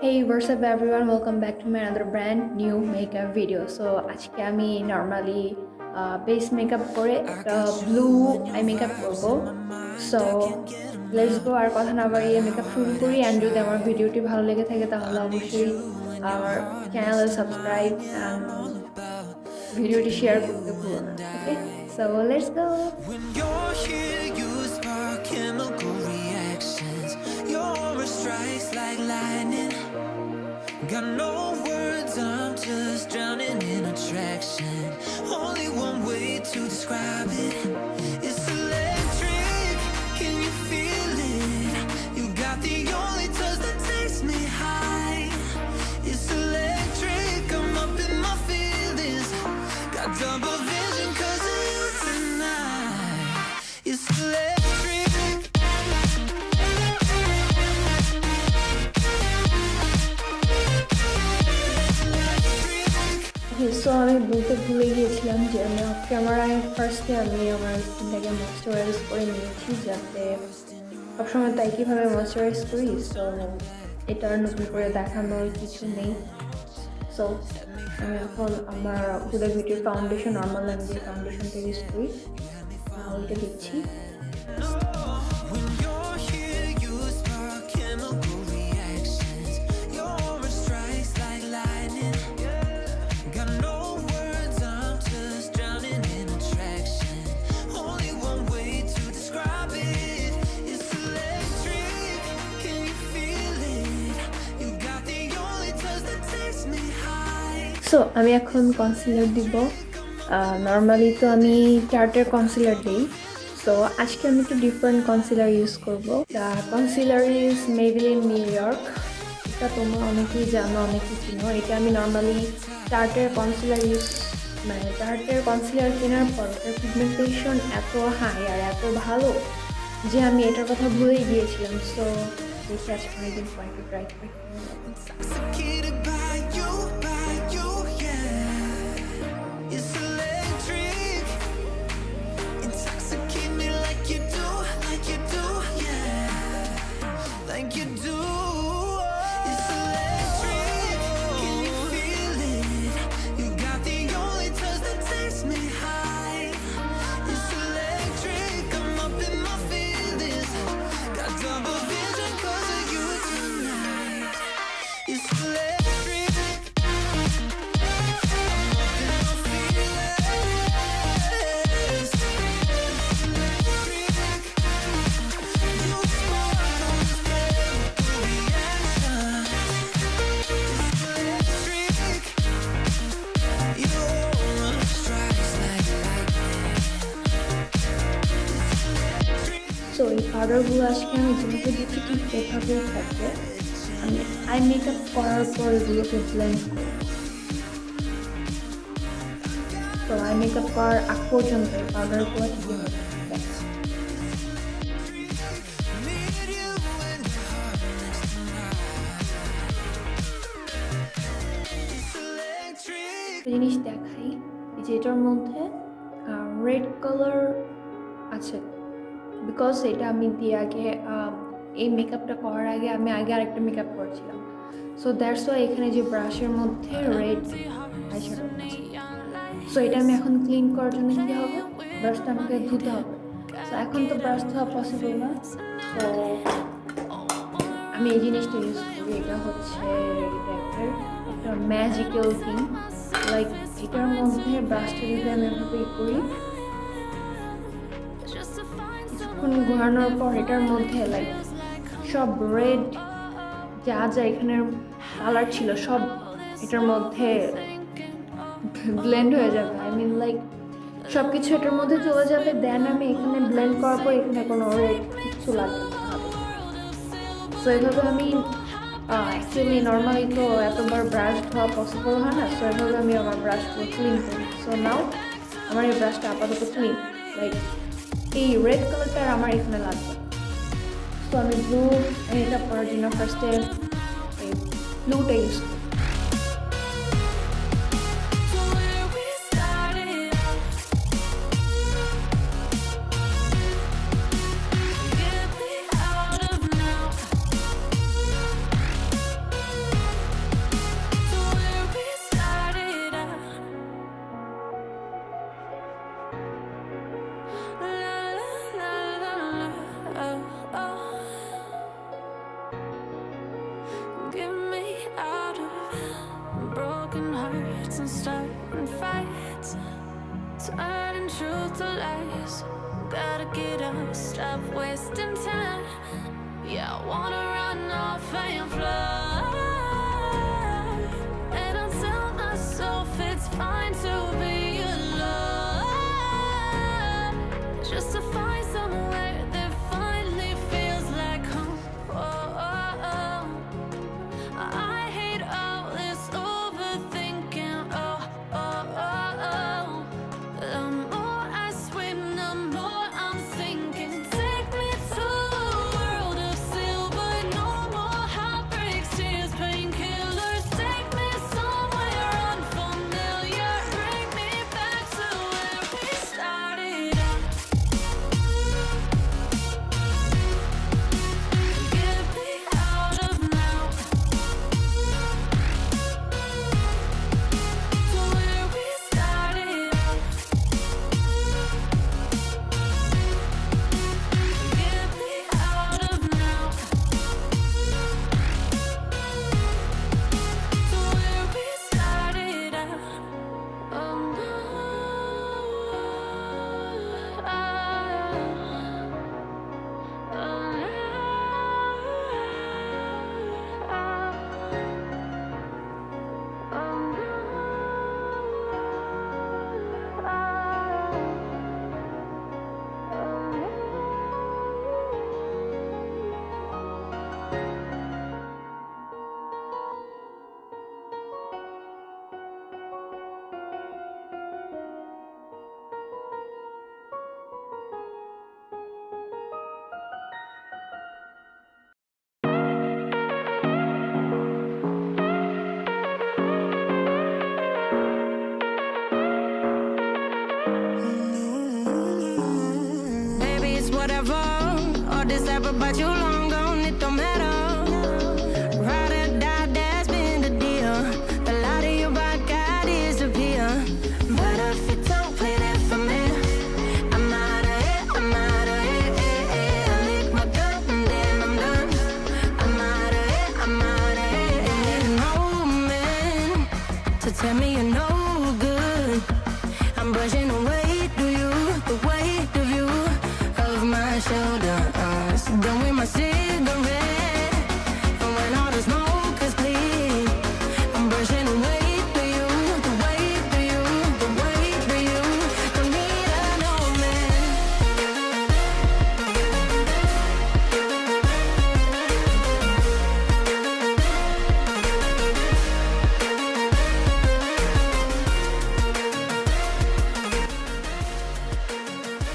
Hey, what's up everyone? Welcome back to my another brand new makeup video. So আজকে আমি normally base makeup করে একটা blue eye makeup করব. So let's go. আর কথা না বাড়িয়ে মেকআপ শুরু করি। and যদি আমার ভিডিওটি ভালো লেগে থাকে তাহলে অবশ্যই আমার চ্যানেলে সাবস্ক্রাইব and ভিডিওটি শেয়ার করতে ভুলো না। Okay? So let's go. When you're here, you spark chemical reactions. Your aura strikes like lightning. Got no words, I'm just drowning in attraction. Only one way to describe it. It's electric, can you feel it? You got the only touch that takes me high. It's electric, I'm up in my feelings. Got double vision 'cause of you tonight. It's electric. So আমি বলতে ভুলে গিয়েছিলাম যে আমি of ক্যামেরায় ফার্স্টে আমি আমার স্কিনটাকে ময়েশ্চারাইজ করে নিয়েছি, যাতে সবসময় তাই কীভাবে ময়েশ্চারাইজ করি। সো এটা আর নতুন করে দেখানোর কিছু নেই। সো আমি এখন আমার হুডা বিউটির ফাউন্ডেশন, নর্মাল আমি যে ফাউন্ডেশনটা ইউজ করি ওইটা দিচ্ছি। সো আমি এখন কনসিলার দিব। নর্মালি তো আমি টার্টের কনসিলার দিই। সো আজকে আমি একটু ডিফারেন্ট কনসিলার ইউজ করবো। Concealer is Maybelline new York. এটা তোমরা অনেকেই জানো, অনেকেই চিনো। এটা আমি নর্মালি টার্টের কনসিলার টার্টের কনসিলার কেনার পর এটার পিগমেন্টেশন এত হাই আর এত ভালো যে আমি এটার কথা ভুলেই গিয়েছিলাম। সো দেখি আজকে অনেকদিন পর একটু ট্রাই করি। সো এই পাউডারগুলো আজকে আমি যেভাবে দিচ্ছি ঠিক এভাবেই থাকবে। আমি আই মেকআপ করার পর এগুলোকে ব্লেন্ড করি। তো আই মেকআপ করার আগ পর্যন্ত এই পাউডারগুলো ঠিকই হবে। জিনিস দেখাই, যেটার মধ্যে রেড কালার আছে, বিকজ এটা আমি দিয়ে আগে এই মেকআপটা করার আগে আমি আরেকটা মেকআপ করেছিলাম। সো দ্যাটস ওয়াই এখানে যে ব্রাশের মধ্যে রেড আইশ্যাডো আছে। সো এটা আমি এখন ক্লিন করার জন্য কী হবে, ব্রাশটা আমাকে ধুতে হবে। সো এখন তো ব্রাশ ধোয়া পসিবল না। সো আমি এই জিনিসটা ইউজ করি। এটা হচ্ছে টাইপের একটা ম্যাজিক্যাল থিং। লাইক এটার মধ্যে ব্রাশটা যদি আমি এভাবে করি, ঘোরানোর পর এটার মধ্যে লাইক সব রেড যা যা এখানের কালার ছিল সব এটার মধ্যে ব্লেন্ড হয়ে যাবে। আই মিন লাইক সব কিছু এটার মধ্যে চলে যাবে। দেন আমি এখানে ব্লেন্ড করার পর এখানে কোনো রেড কিছু লাগবে না। সো এভাবে আমি অ্যাকচুয়ালি নর্মালি তো এতবার ব্রাশ ধোয়া পসিবল হয় না। সো এভাবে আমি আমার ব্রাশগুলো ক্লিন করি। সো নাও আমার এই ব্রাশটা আপাতত ক্লিন। লাইক এই রেড কালারটা আমার এখানে লাগবে। তো আমি ব্লু মেকআপ করার জন্য ফার্স্টে এই ব্লুটা ইউজ করি। Get me out of broken hearts and starting fights, turning truth to lies. Gotta get up, stop wasting time. Yeah, I wanna run off and fly. And I tell myself it's fine to be alone, just to find somewhere that finally feels like home. I hate all this overthinking. The more I swim, the more I'm sinking. Take me to a world of silver. No more heartbreaks, tears, painkillers. Take me somewhere unfamiliar. Bring me back to where we started out. Get me out of now, to where we started out. Get me out of now, to where we started out. Baby, it's whatever. All this ever about you long gone, it don't matter. Ride or die, that's been the deal. The light of your body got disappear. But if you don't play that for me, I'm out of it, I'm out of it. I lick my gun and then I'm done. I'm out of it, I'm out of it. And no man to tell me you know